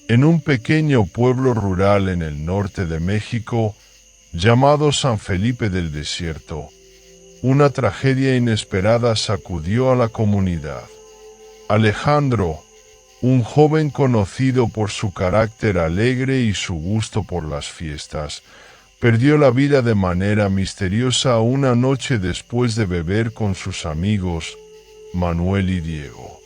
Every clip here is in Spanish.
En un pequeño pueblo rural en el norte de México, llamado San Felipe del Desierto, una tragedia inesperada sacudió a la comunidad. Alejandro, un joven conocido por su carácter alegre y su gusto por las fiestas, perdió la vida de manera misteriosa una noche después de beber con sus amigos, Manuel y Diego.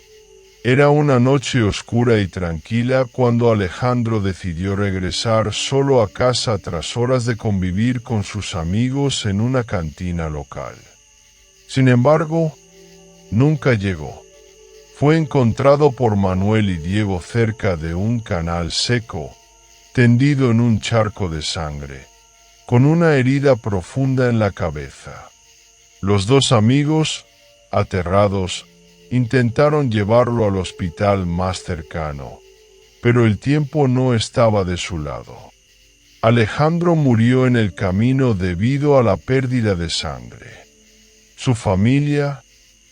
Era una noche oscura y tranquila cuando Alejandro decidió regresar solo a casa tras horas de convivir con sus amigos en una cantina local. Sin embargo, nunca llegó. Fue encontrado por Manuel y Diego cerca de un canal seco, tendido en un charco de sangre, con una herida profunda en la cabeza. Los dos amigos, aterrados, intentaron llevarlo al hospital más cercano, pero el tiempo no estaba de su lado. Alejandro murió en el camino debido a la pérdida de sangre. Su familia,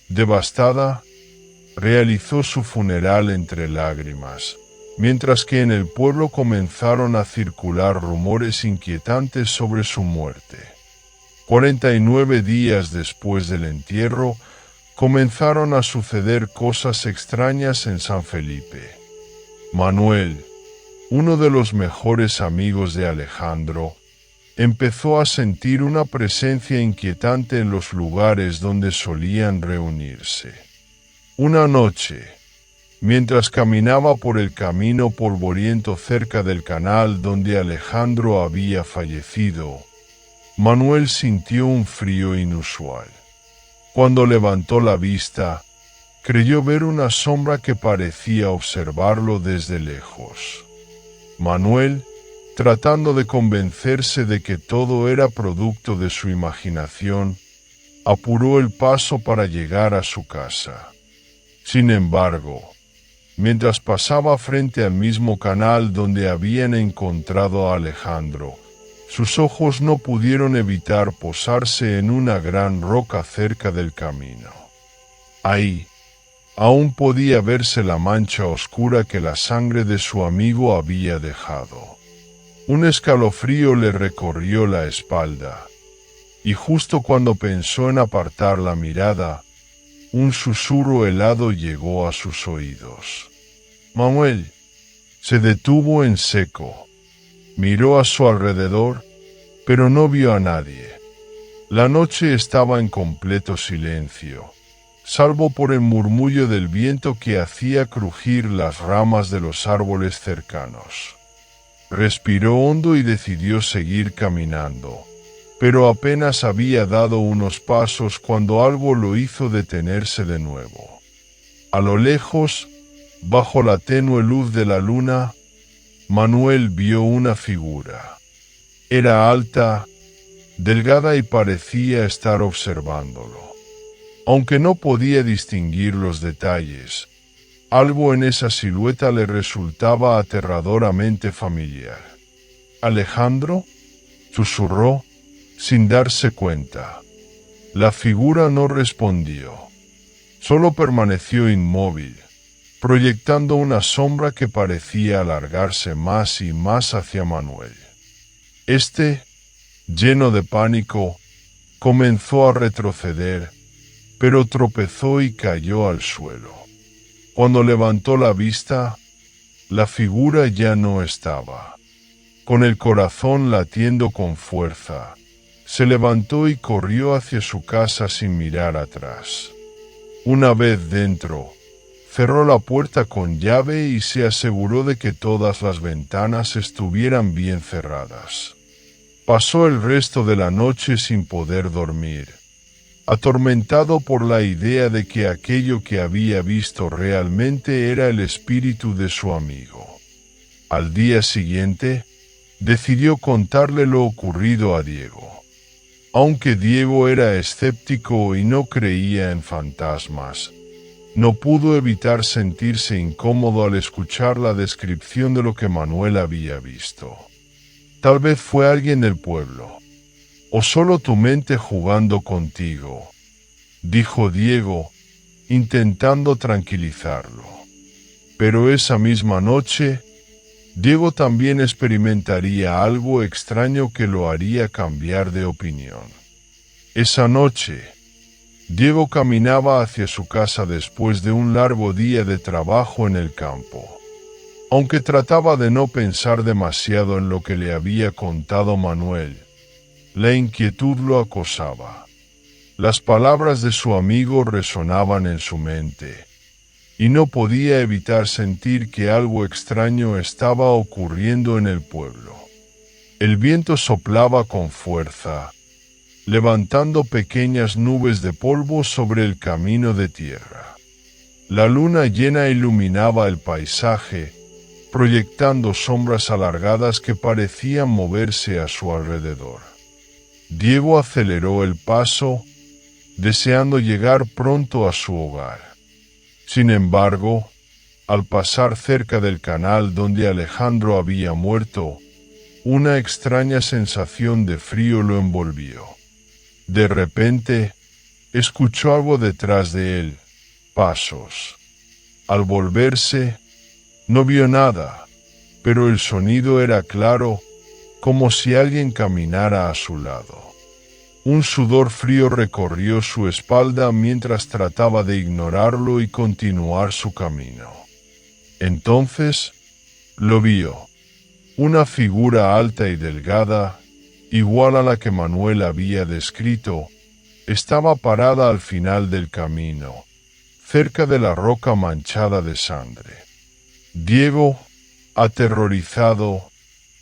devastada, realizó su funeral entre lágrimas, mientras que en el pueblo comenzaron a circular rumores inquietantes sobre su muerte. 49 días después del entierro, comenzaron a suceder cosas extrañas en San Felipe. Manuel, uno de los mejores amigos de Alejandro, empezó a sentir una presencia inquietante en los lugares donde solían reunirse. Una noche, mientras caminaba por el camino polvoriento cerca del canal donde Alejandro había fallecido, Manuel sintió un frío inusual. Cuando levantó la vista, creyó ver una sombra que parecía observarlo desde lejos. Manuel, tratando de convencerse de que todo era producto de su imaginación, apuró el paso para llegar a su casa. Sin embargo, mientras pasaba frente al mismo canal donde habían encontrado a Alejandro, sus ojos no pudieron evitar posarse en una gran roca cerca del camino. Ahí, aún podía verse la mancha oscura que la sangre de su amigo había dejado. Un escalofrío le recorrió la espalda, y justo cuando pensó en apartar la mirada, un susurro helado llegó a sus oídos. Manuel se detuvo en seco. Miró a su alrededor, pero no vio a nadie. La noche estaba en completo silencio, salvo por el murmullo del viento que hacía crujir las ramas de los árboles cercanos. Respiró hondo y decidió seguir caminando, pero apenas había dado unos pasos cuando algo lo hizo detenerse de nuevo. A lo lejos, bajo la tenue luz de la luna, Manuel vio una figura. Era alta, delgada y parecía estar observándolo. Aunque no podía distinguir los detalles, algo en esa silueta le resultaba aterradoramente familiar. «¿Alejandro?», susurró, sin darse cuenta. La figura no respondió. Solo permaneció inmóvil, proyectando una sombra que parecía alargarse más y más hacia Manuel. Este, lleno de pánico, comenzó a retroceder, pero tropezó y cayó al suelo. Cuando levantó la vista, la figura ya no estaba. Con el corazón latiendo con fuerza, se levantó y corrió hacia su casa sin mirar atrás. Una vez dentro, cerró la puerta con llave y se aseguró de que todas las ventanas estuvieran bien cerradas. Pasó el resto de la noche sin poder dormir, atormentado por la idea de que aquello que había visto realmente era el espíritu de su amigo. Al día siguiente, decidió contarle lo ocurrido a Diego. Aunque Diego era escéptico y no creía en fantasmas, no pudo evitar sentirse incómodo al escuchar la descripción de lo que Manuel había visto. Tal vez fue alguien del pueblo, o solo tu mente jugando contigo, dijo Diego, intentando tranquilizarlo. Pero esa misma noche, Diego también experimentaría algo extraño que lo haría cambiar de opinión. Esa noche, Diego caminaba hacia su casa después de un largo día de trabajo en el campo. Aunque trataba de no pensar demasiado en lo que le había contado Manuel, la inquietud lo acosaba. Las palabras de su amigo resonaban en su mente, y no podía evitar sentir que algo extraño estaba ocurriendo en el pueblo. El viento soplaba con fuerza, levantando pequeñas nubes de polvo sobre el camino de tierra. La luna llena iluminaba el paisaje, proyectando sombras alargadas que parecían moverse a su alrededor. Diego aceleró el paso, deseando llegar pronto a su hogar. Sin embargo, al pasar cerca del canal donde Alejandro había muerto, una extraña sensación de frío lo envolvió. De repente, escuchó algo detrás de él, pasos. Al volverse, no vio nada, pero el sonido era claro, como si alguien caminara a su lado. Un sudor frío recorrió su espalda mientras trataba de ignorarlo y continuar su camino. Entonces, lo vio. Una figura alta y delgada, igual a la que Manuel había descrito, estaba parada al final del camino, cerca de la roca manchada de sangre. Diego, aterrorizado,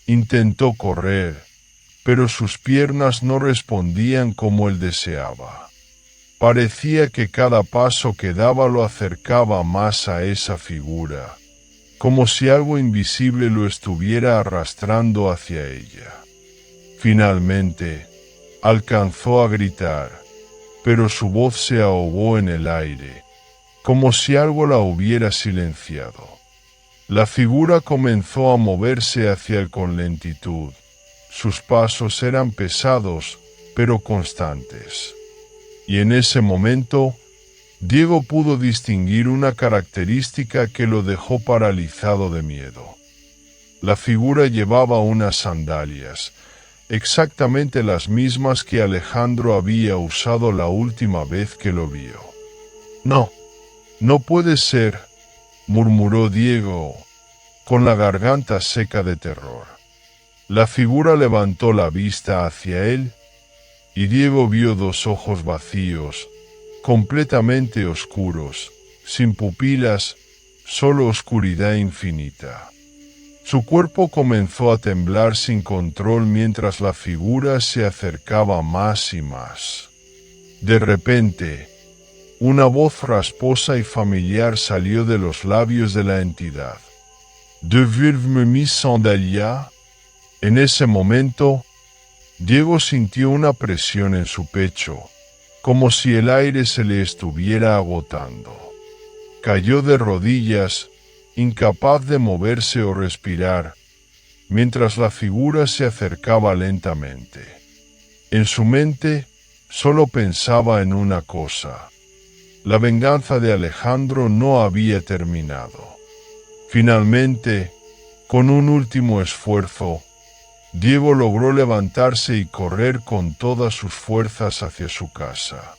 intentó correr, pero sus piernas no respondían como él deseaba. Parecía que cada paso que daba lo acercaba más a esa figura, como si algo invisible lo estuviera arrastrando hacia ella. Finalmente, alcanzó a gritar, pero su voz se ahogó en el aire, como si algo la hubiera silenciado. La figura comenzó a moverse hacia él con lentitud. Sus pasos eran pesados, pero constantes. Y en ese momento, Diego pudo distinguir una característica que lo dejó paralizado de miedo. La figura llevaba unas sandalias, exactamente las mismas que Alejandro había usado la última vez que lo vio. «No, no puede ser», murmuró Diego, con la garganta seca de terror. La figura levantó la vista hacia él, y Diego vio dos ojos vacíos, completamente oscuros, sin pupilas, solo oscuridad infinita. Su cuerpo comenzó a temblar sin control mientras la figura se acercaba más y más. De repente, una voz rasposa y familiar salió de los labios de la entidad. «Devuelve-me mis sandalias». En ese momento, Diego sintió una presión en su pecho, como si el aire se le estuviera agotando. Cayó de rodillas, incapaz de moverse o respirar, mientras la figura se acercaba lentamente. En su mente, solo pensaba en una cosa. La venganza de Alejandro no había terminado. Finalmente, con un último esfuerzo, Diego logró levantarse y correr con todas sus fuerzas hacia su casa.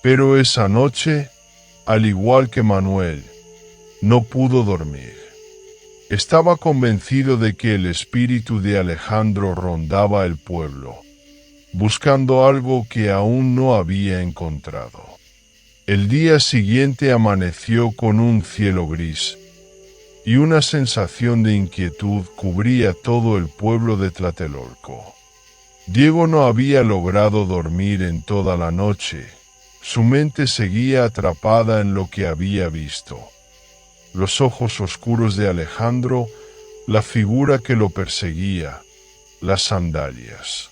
Pero esa noche, al igual que Manuel, no pudo dormir. Estaba convencido de que el espíritu de Alejandro rondaba el pueblo, buscando algo que aún no había encontrado. El día siguiente amaneció con un cielo gris, y una sensación de inquietud cubría todo el pueblo de Tlatelolco. Diego no había logrado dormir en toda la noche. Su mente seguía atrapada en lo que había visto. Los ojos oscuros de Alejandro, la figura que lo perseguía, las sandalias.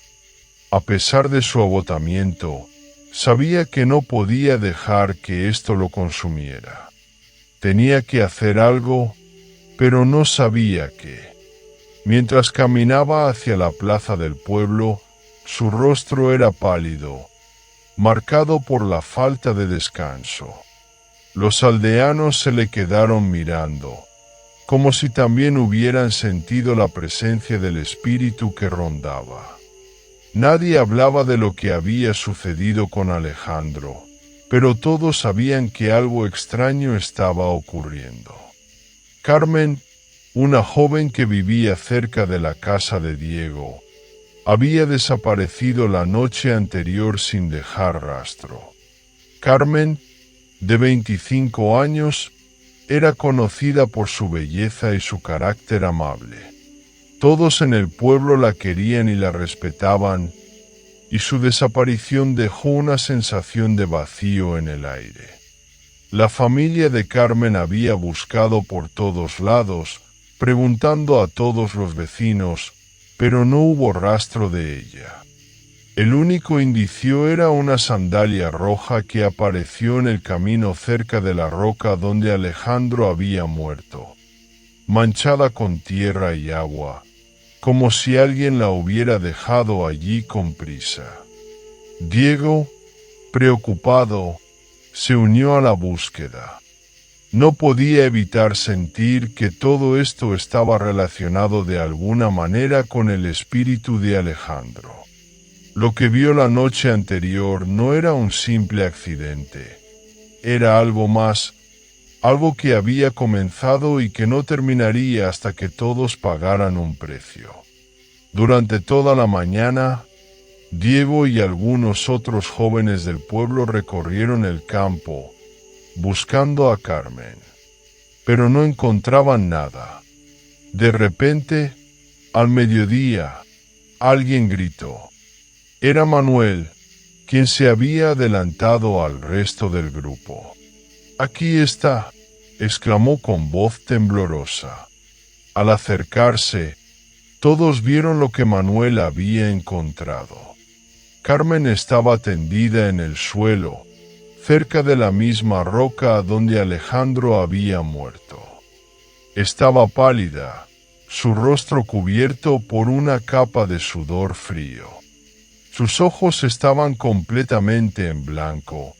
A pesar de su agotamiento, sabía que no podía dejar que esto lo consumiera. Tenía que hacer algo, pero no sabía qué. Mientras caminaba hacia la plaza del pueblo, su rostro era pálido, marcado por la falta de descanso. Los aldeanos se le quedaron mirando, como si también hubieran sentido la presencia del espíritu que rondaba. Nadie hablaba de lo que había sucedido con Alejandro, pero todos sabían que algo extraño estaba ocurriendo. Carmen, una joven que vivía cerca de la casa de Diego, había desaparecido la noche anterior sin dejar rastro. Carmen, de 25 años, era conocida por su belleza y su carácter amable. Todos en el pueblo la querían y la respetaban, y su desaparición dejó una sensación de vacío en el aire. La familia de Carmen había buscado por todos lados, preguntando a todos los vecinos, pero no hubo rastro de ella. El único indicio era una sandalia roja que apareció en el camino cerca de la roca donde Alejandro había muerto, manchada con tierra y agua, como si alguien la hubiera dejado allí con prisa. Diego, preocupado, se unió a la búsqueda. No podía evitar sentir que todo esto estaba relacionado de alguna manera con el espíritu de Alejandro. Lo que vio la noche anterior no era un simple accidente, era algo más, algo que había comenzado y que no terminaría hasta que todos pagaran un precio. Durante toda la mañana, Diego y algunos otros jóvenes del pueblo recorrieron el campo, buscando a Carmen, pero no encontraban nada. De repente, al mediodía, alguien gritó. Era Manuel, quien se había adelantado al resto del grupo. «Aquí está», exclamó con voz temblorosa. Al acercarse, todos vieron lo que Manuel había encontrado. Carmen estaba tendida en el suelo, cerca de la misma roca donde Alejandro había muerto. Estaba pálida, su rostro cubierto por una capa de sudor frío. Sus ojos estaban completamente en blanco,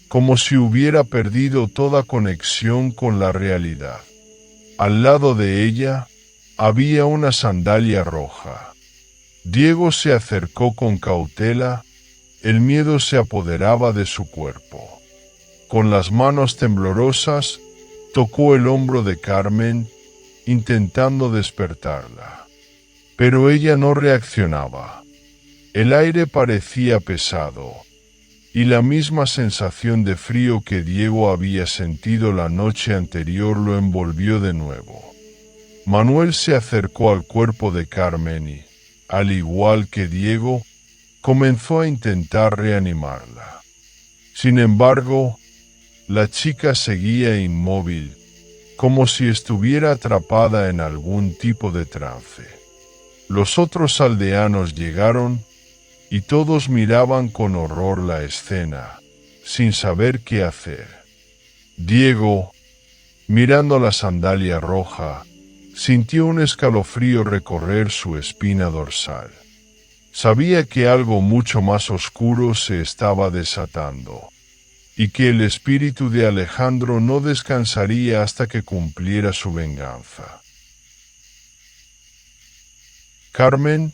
como si hubiera perdido toda conexión con la realidad. Al lado de ella había una sandalia roja. Diego se acercó con cautela, el miedo se apoderaba de su cuerpo. Con las manos temblorosas, tocó el hombro de Carmen, intentando despertarla. Pero ella no reaccionaba. El aire parecía pesado, y la misma sensación de frío que Diego había sentido la noche anterior lo envolvió de nuevo. Manuel se acercó al cuerpo de Carmen y, al igual que Diego, comenzó a intentar reanimarla. Sin embargo, la chica seguía inmóvil, como si estuviera atrapada en algún tipo de trance. Los otros aldeanos llegaron, y todos miraban con horror la escena, sin saber qué hacer. Diego, mirando la sandalia roja, sintió un escalofrío recorrer su espina dorsal. Sabía que algo mucho más oscuro se estaba desatando, y que el espíritu de Alejandro no descansaría hasta que cumpliera su venganza. Carmen,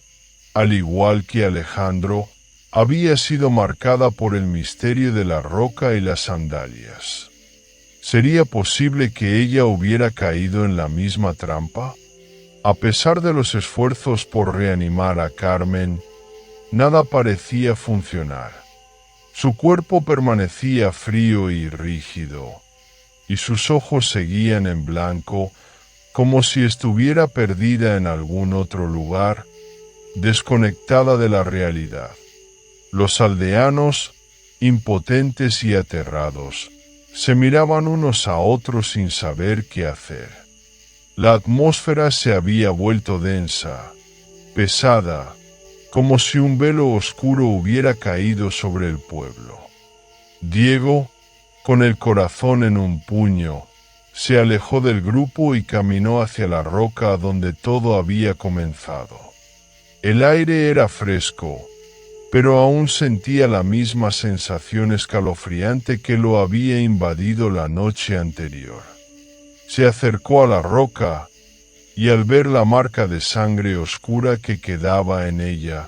al igual que Alejandro, había sido marcada por el misterio de la roca y las sandalias. ¿Sería posible que ella hubiera caído en la misma trampa? A pesar de los esfuerzos por reanimar a Carmen, nada parecía funcionar. Su cuerpo permanecía frío y rígido, y sus ojos seguían en blanco, como si estuviera perdida en algún otro lugar, desconectada de la realidad. Los aldeanos, impotentes y aterrados, se miraban unos a otros sin saber qué hacer. La atmósfera se había vuelto densa, pesada, como si un velo oscuro hubiera caído sobre el pueblo. Diego, con el corazón en un puño, se alejó del grupo y caminó hacia la roca donde todo había comenzado. El aire era fresco, pero aún sentía la misma sensación escalofriante que lo había invadido la noche anterior. Se acercó a la roca, y al ver la marca de sangre oscura que quedaba en ella,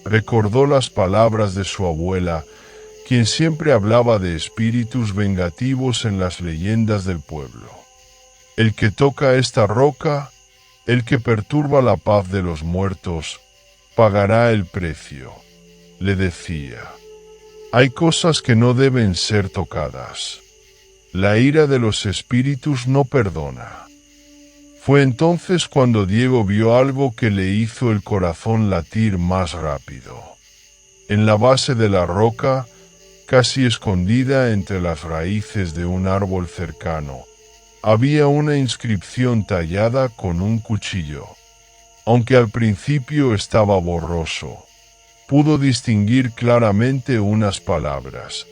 recordó las palabras de su abuela, quien siempre hablaba de espíritus vengativos en las leyendas del pueblo. El que toca esta roca, el que perturba la paz de los muertos, pagará el precio, le decía. Hay cosas que no deben ser tocadas. La ira de los espíritus no perdona. Fue entonces cuando Diego vio algo que le hizo el corazón latir más rápido. En la base de la roca, casi escondida entre las raíces de un árbol cercano, había una inscripción tallada con un cuchillo. Aunque al principio estaba borroso, pudo distinguir claramente unas palabras: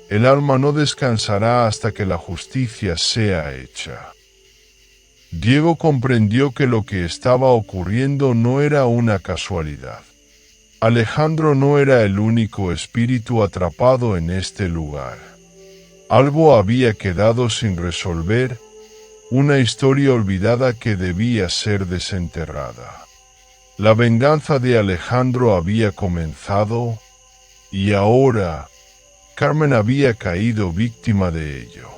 el alma no descansará hasta que la justicia sea hecha. Diego comprendió que lo que estaba ocurriendo no era una casualidad. Alejandro no era el único espíritu atrapado en este lugar. Algo había quedado sin resolver, una historia olvidada que debía ser desenterrada. La venganza de Alejandro había comenzado, y ahora Carmen había caído víctima de ello.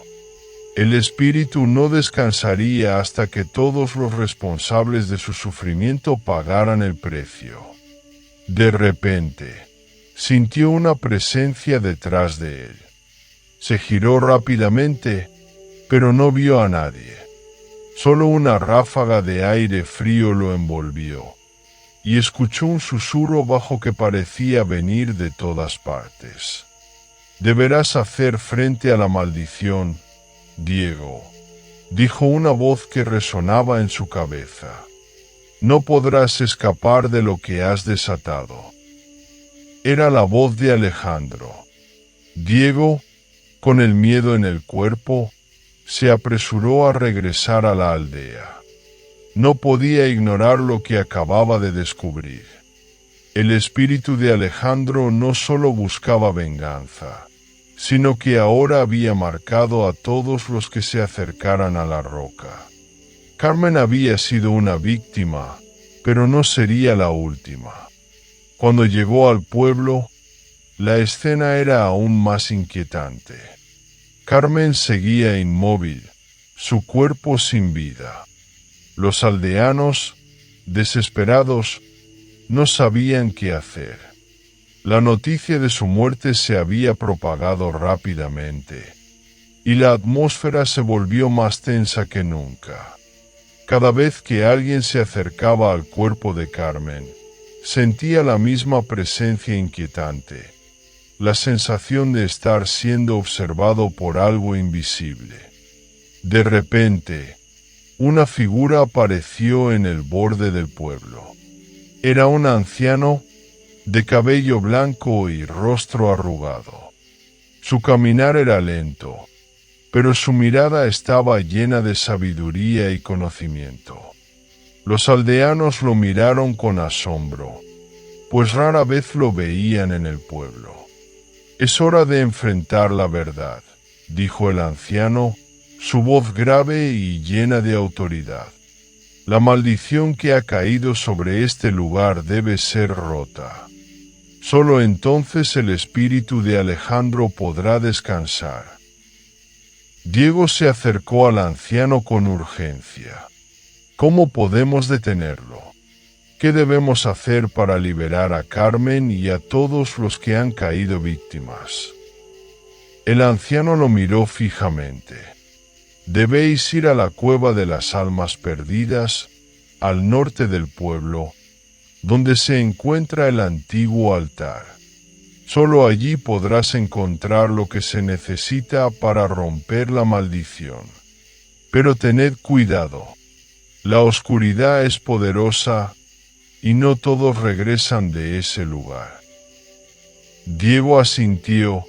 El espíritu no descansaría hasta que todos los responsables de su sufrimiento pagaran el precio. De repente, sintió una presencia detrás de él. Se giró rápidamente, pero no vio a nadie. Solo una ráfaga de aire frío lo envolvió, y escuchó un susurro bajo que parecía venir de todas partes. «Deberás hacer frente a la maldición, Diego», dijo una voz que resonaba en su cabeza. «No podrás escapar de lo que has desatado». Era la voz de Alejandro. Diego, con el miedo en el cuerpo, se apresuró a regresar a la aldea. No podía ignorar lo que acababa de descubrir. El espíritu de Alejandro no solo buscaba venganza, sino que ahora había marcado a todos los que se acercaran a la roca. Carmen había sido una víctima, pero no sería la última. Cuando llegó al pueblo, la escena era aún más inquietante. Carmen seguía inmóvil, su cuerpo sin vida. Los aldeanos, desesperados, no sabían qué hacer. La noticia de su muerte se había propagado rápidamente, y la atmósfera se volvió más tensa que nunca. Cada vez que alguien se acercaba al cuerpo de Carmen, sentía la misma presencia inquietante, la sensación de estar siendo observado por algo invisible. De repente, una figura apareció en el borde del pueblo. Era un anciano de cabello blanco y rostro arrugado. Su caminar era lento, pero su mirada estaba llena de sabiduría y conocimiento. Los aldeanos lo miraron con asombro, pues rara vez lo veían en el pueblo. «Es hora de enfrentar la verdad», dijo el anciano, su voz grave y llena de autoridad. «La maldición que ha caído sobre este lugar debe ser rota. Solo entonces el espíritu de Alejandro podrá descansar». Diego se acercó al anciano con urgencia. «¿Cómo podemos detenerlo? ¿Qué debemos hacer para liberar a Carmen y a todos los que han caído víctimas?» El anciano lo miró fijamente. «Debéis ir a la cueva de las almas perdidas, al norte del pueblo, donde se encuentra el antiguo altar. Solo allí podrás encontrar lo que se necesita para romper la maldición. Pero tened cuidado. La oscuridad es poderosa y no todos regresan de ese lugar». Diego asintió,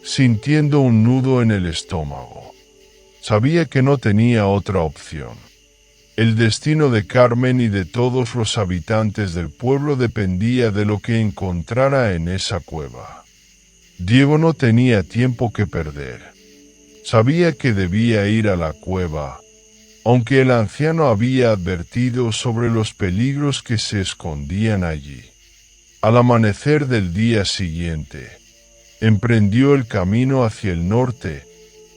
sintiendo un nudo en el estómago. Sabía que no tenía otra opción. El destino de Carmen y de todos los habitantes del pueblo dependía de lo que encontrara en esa cueva. Diego no tenía tiempo que perder. Sabía que debía ir a la cueva, aunque el anciano había advertido sobre los peligros que se escondían allí. Al amanecer del día siguiente, emprendió el camino hacia el norte,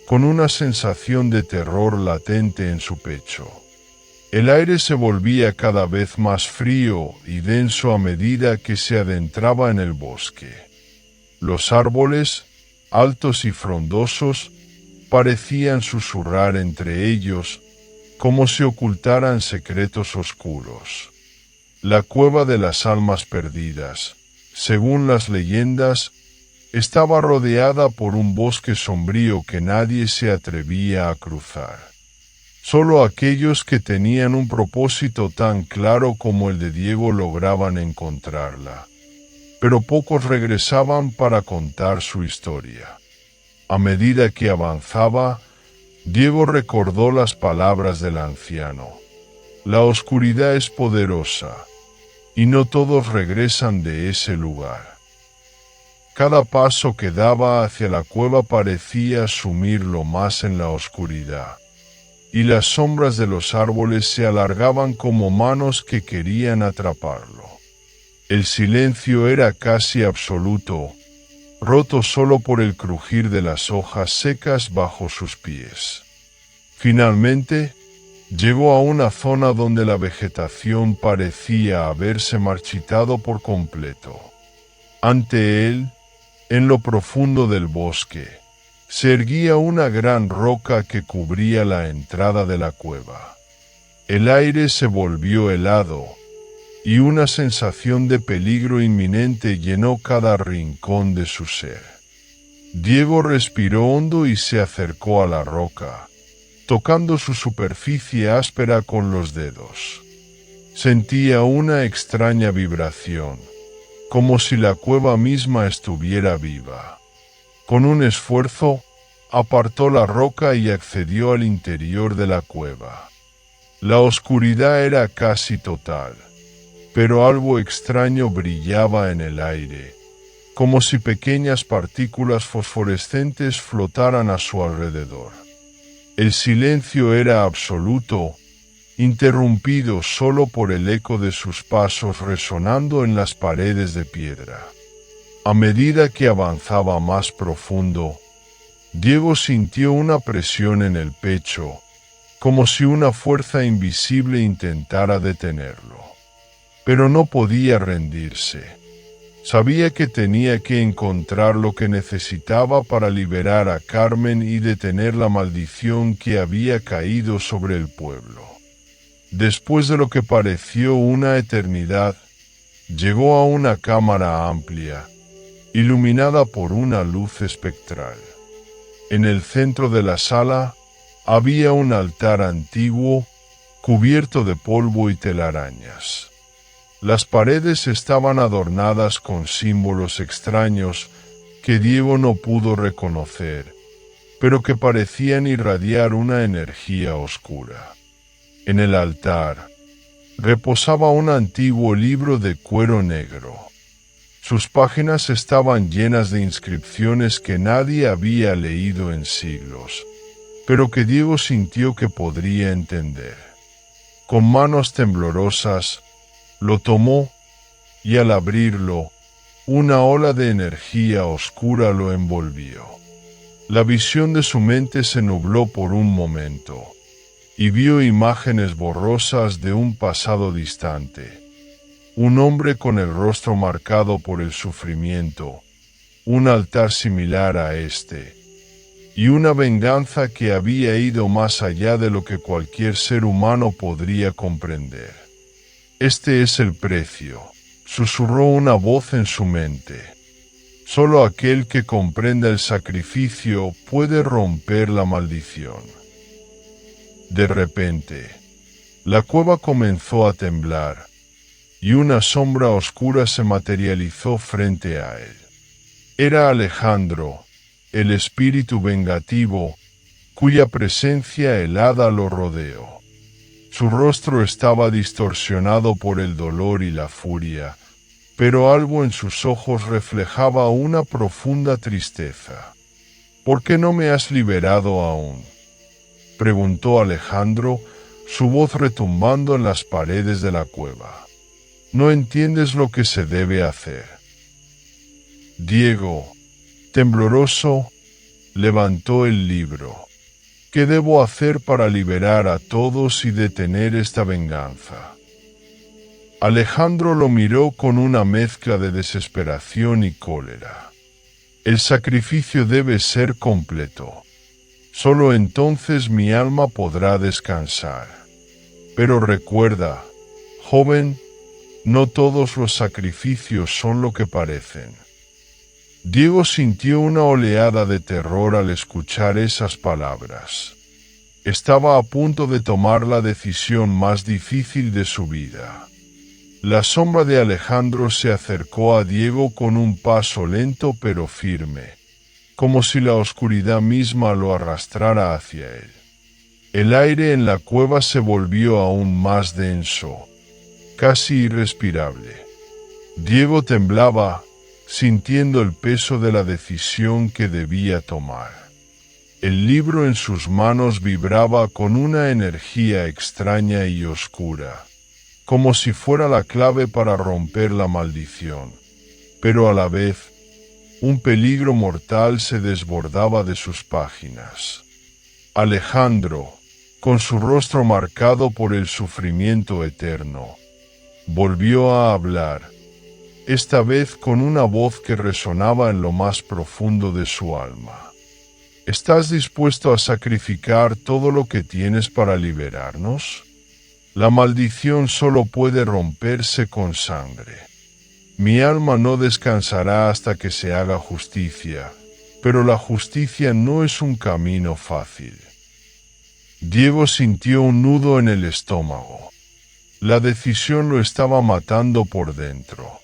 con una sensación de terror latente en su pecho. El aire se volvía cada vez más frío y denso a medida que se adentraba en el bosque. Los árboles, altos y frondosos, parecían susurrar entre ellos, como si ocultaran secretos oscuros. La cueva de las almas perdidas, según las leyendas, estaba rodeada por un bosque sombrío que nadie se atrevía a cruzar. Solo aquellos que tenían un propósito tan claro como el de Diego lograban encontrarla, pero pocos regresaban para contar su historia. A medida que avanzaba, Diego recordó las palabras del anciano. La oscuridad es poderosa, y no todos regresan de ese lugar. Cada paso que daba hacia la cueva parecía sumirlo más en la oscuridad, y las sombras de los árboles se alargaban como manos que querían atraparlo. El silencio era casi absoluto, roto solo por el crujir de las hojas secas bajo sus pies. Finalmente, llegó a una zona donde la vegetación parecía haberse marchitado por completo. Ante él, en lo profundo del bosque, se erguía una gran roca que cubría la entrada de la cueva. El aire se volvió helado, y una sensación de peligro inminente llenó cada rincón de su ser. Diego respiró hondo y se acercó a la roca, tocando su superficie áspera con los dedos. Sentía una extraña vibración, como si la cueva misma estuviera viva. Con un esfuerzo, apartó la roca y accedió al interior de la cueva. La oscuridad era casi total, pero algo extraño brillaba en el aire, como si pequeñas partículas fosforescentes flotaran a su alrededor. El silencio era absoluto, interrumpido solo por el eco de sus pasos resonando en las paredes de piedra. A medida que avanzaba más profundo, Diego sintió una presión en el pecho, como si una fuerza invisible intentara detenerlo. Pero no podía rendirse. Sabía que tenía que encontrar lo que necesitaba para liberar a Carmen y detener la maldición que había caído sobre el pueblo. Después de lo que pareció una eternidad, llegó a una cámara amplia, iluminada por una luz espectral. En el centro de la sala había un altar antiguo, cubierto de polvo y telarañas. Las paredes estaban adornadas con símbolos extraños que Diego no pudo reconocer, pero que parecían irradiar una energía oscura. En el altar reposaba un antiguo libro de cuero negro. Sus páginas estaban llenas de inscripciones que nadie había leído en siglos, pero que Diego sintió que podría entender. Con manos temblorosas, lo tomó y al abrirlo, una ola de energía oscura lo envolvió. La visión de su mente se nubló por un momento y vio imágenes borrosas de un pasado distante. Un hombre con el rostro marcado por el sufrimiento, un altar similar a este, y una venganza que había ido más allá de lo que cualquier ser humano podría comprender. Este es el precio, susurró una voz en su mente. Solo aquel que comprenda el sacrificio puede romper la maldición. De repente, la cueva comenzó a temblar, y una sombra oscura se materializó frente a él. Era Alejandro, el espíritu vengativo, cuya presencia helada lo rodeó. Su rostro estaba distorsionado por el dolor y la furia, pero algo en sus ojos reflejaba una profunda tristeza. «¿Por qué no me has liberado aún?», preguntó Alejandro, su voz retumbando en las paredes de la cueva. No entiendes lo que se debe hacer. Diego, tembloroso, levantó el libro. ¿Qué debo hacer para liberar a todos y detener esta venganza? Alejandro lo miró con una mezcla de desesperación y cólera. El sacrificio debe ser completo. Solo entonces mi alma podrá descansar. Pero recuerda, joven, no todos los sacrificios son lo que parecen. Diego sintió una oleada de terror al escuchar esas palabras. Estaba a punto de tomar la decisión más difícil de su vida. La sombra de Alejandro se acercó a Diego con un paso lento pero firme, como si la oscuridad misma lo arrastrara hacia él. El aire en la cueva se volvió aún más denso, casi irrespirable. Diego temblaba, sintiendo el peso de la decisión que debía tomar. El libro en sus manos vibraba con una energía extraña y oscura, como si fuera la clave para romper la maldición. Pero a la vez, un peligro mortal se desbordaba de sus páginas. Alejandro, con su rostro marcado por el sufrimiento eterno, volvió a hablar, esta vez con una voz que resonaba en lo más profundo de su alma. ¿Estás dispuesto a sacrificar todo lo que tienes para liberarnos? La maldición solo puede romperse con sangre. Mi alma no descansará hasta que se haga justicia, pero la justicia no es un camino fácil. Diego sintió un nudo en el estómago. La decisión lo estaba matando por dentro.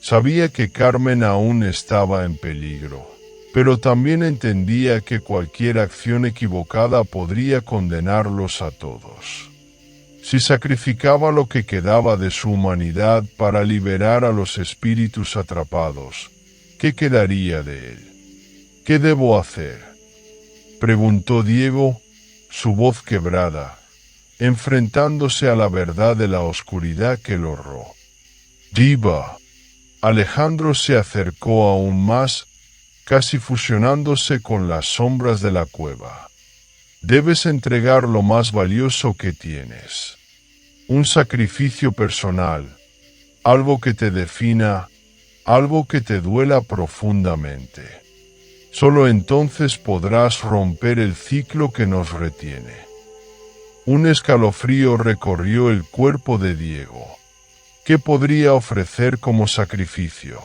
Sabía que Carmen aún estaba en peligro, pero también entendía que cualquier acción equivocada podría condenarlos a todos. Si sacrificaba lo que quedaba de su humanidad para liberar a los espíritus atrapados, ¿qué quedaría de él? ¿Qué debo hacer?, preguntó Diego, su voz quebrada, enfrentándose a la verdad de la oscuridad que lo rodeó. Diva. Alejandro se acercó aún más, casi fusionándose con las sombras de la cueva. Debes entregar lo más valioso que tienes. Un sacrificio personal, algo que te defina, algo que te duela profundamente. Solo entonces podrás romper el ciclo que nos retiene. Un escalofrío recorrió el cuerpo de Diego. ¿Qué podría ofrecer como sacrificio?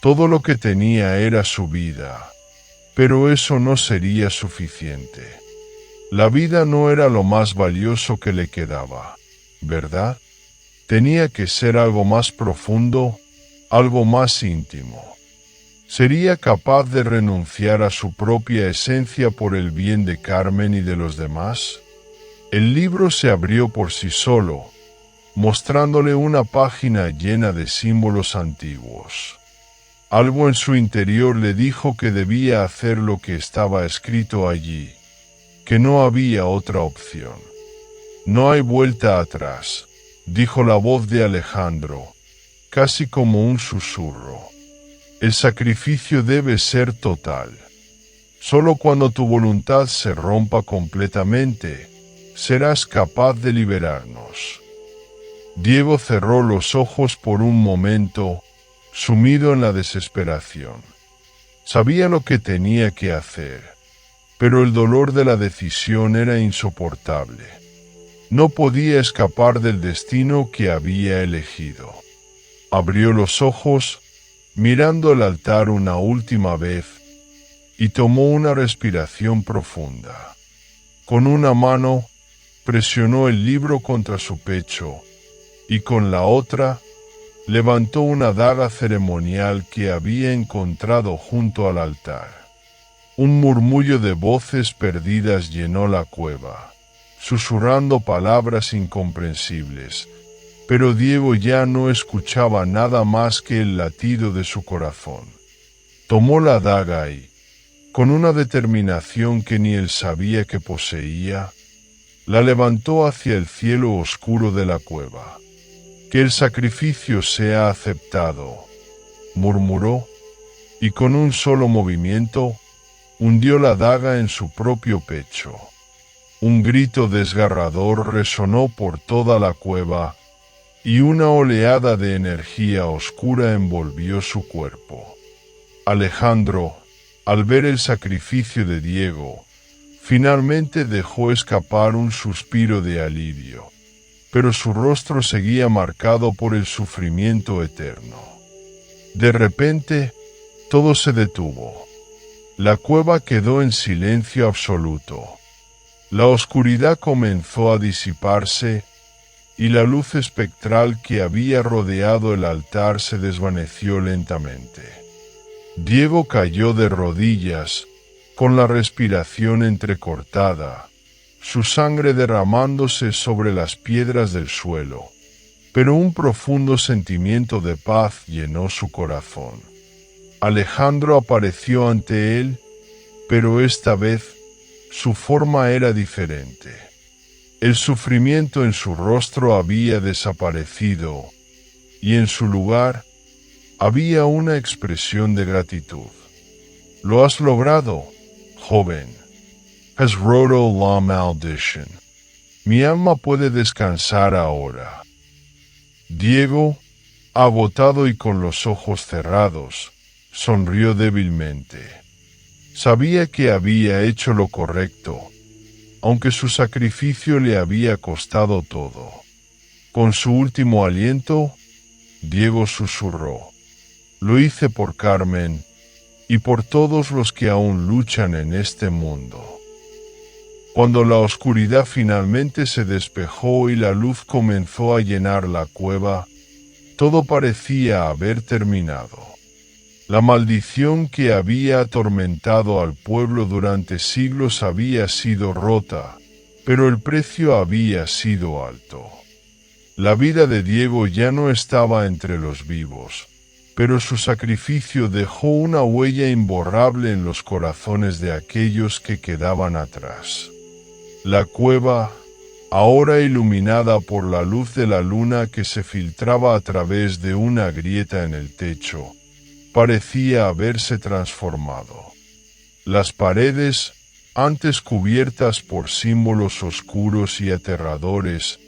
Todo lo que tenía era su vida, pero eso no sería suficiente. La vida no era lo más valioso que le quedaba, ¿verdad? Tenía que ser algo más profundo, algo más íntimo. ¿Sería capaz de renunciar a su propia esencia por el bien de Carmen y de los demás? El libro se abrió por sí solo, mostrándole una página llena de símbolos antiguos. Algo en su interior le dijo que debía hacer lo que estaba escrito allí, que no había otra opción. No hay vuelta atrás, dijo la voz de Alejandro, casi como un susurro. El sacrificio debe ser total. Solo cuando tu voluntad se rompa completamente, serás capaz de liberarnos. Diego cerró los ojos por un momento, sumido en la desesperación. Sabía lo que tenía que hacer, pero el dolor de la decisión era insoportable. No podía escapar del destino que había elegido. Abrió los ojos, mirando el altar una última vez, y tomó una respiración profunda. Con una mano, presionó el libro contra su pecho, y con la otra, levantó una daga ceremonial que había encontrado junto al altar. Un murmullo de voces perdidas llenó la cueva, susurrando palabras incomprensibles, pero Diego ya no escuchaba nada más que el latido de su corazón. Tomó la daga y, con una determinación que ni él sabía que poseía, La levantó hacia el cielo oscuro de la cueva. «Que el sacrificio sea aceptado», murmuró, y con un solo movimiento hundió la daga en su propio pecho. Un grito desgarrador resonó por toda la cueva y una oleada de energía oscura envolvió su cuerpo. Alejandro, al ver el sacrificio de Diego, finalmente dejó escapar un suspiro de alivio, pero su rostro seguía marcado por el sufrimiento eterno. De repente, todo se detuvo. La cueva quedó en silencio absoluto. La oscuridad comenzó a disiparse y la luz espectral que había rodeado el altar se desvaneció lentamente. Diego cayó de rodillas, con la respiración entrecortada, su sangre derramándose sobre las piedras del suelo, pero un profundo sentimiento de paz llenó su corazón. Alejandro apareció ante él, pero esta vez su forma era diferente. El sufrimiento en su rostro había desaparecido y en su lugar había una expresión de gratitud. «Lo has logrado, joven. Has roto la maldición. Mi alma puede descansar ahora». Diego, agotado y con los ojos cerrados, sonrió débilmente. Sabía que había hecho lo correcto, aunque su sacrificio le había costado todo. Con su último aliento, Diego susurró: «Lo hice por Carmen y por todos los que aún luchan en este mundo». Cuando la oscuridad finalmente se despejó y la luz comenzó a llenar la cueva, todo parecía haber terminado. La maldición que había atormentado al pueblo durante siglos había sido rota, pero el precio había sido alto. La vida de Diego ya no estaba entre los vivos, pero su sacrificio dejó una huella imborrable en los corazones de aquellos que quedaban atrás. La cueva, ahora iluminada por la luz de la luna que se filtraba a través de una grieta en el techo, parecía haberse transformado. Las paredes, antes cubiertas por símbolos oscuros y aterradores,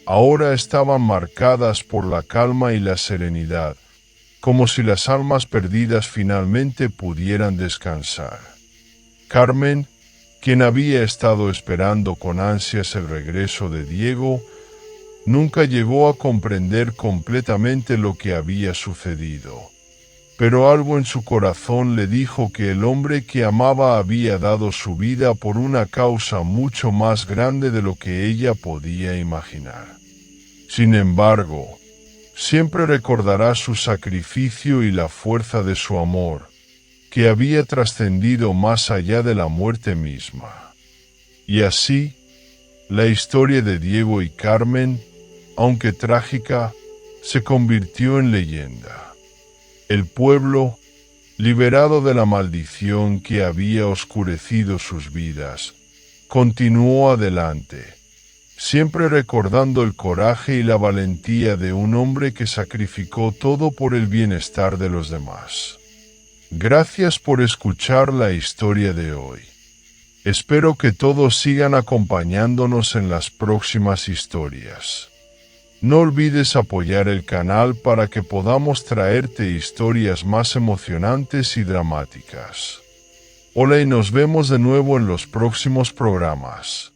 ahora estaban marcadas por la calma y la serenidad, como si las almas perdidas finalmente pudieran descansar. Carmen, quien había estado esperando con ansias el regreso de Diego, nunca llegó a comprender completamente lo que había sucedido. Pero algo en su corazón le dijo que el hombre que amaba había dado su vida por una causa mucho más grande de lo que ella podía imaginar. Sin embargo, siempre recordará su sacrificio y la fuerza de su amor, que había trascendido más allá de la muerte misma. Y así, la historia de Diego y Carmen, aunque trágica, se convirtió en leyenda. El pueblo, liberado de la maldición que había oscurecido sus vidas, continuó adelante, siempre recordando el coraje y la valentía de un hombre que sacrificó todo por el bienestar de los demás. Gracias por escuchar la historia de hoy. Espero que todos sigan acompañándonos en las próximas historias. No olvides apoyar el canal para que podamos traerte historias más emocionantes y dramáticas. Hola y nos vemos de nuevo en los próximos programas.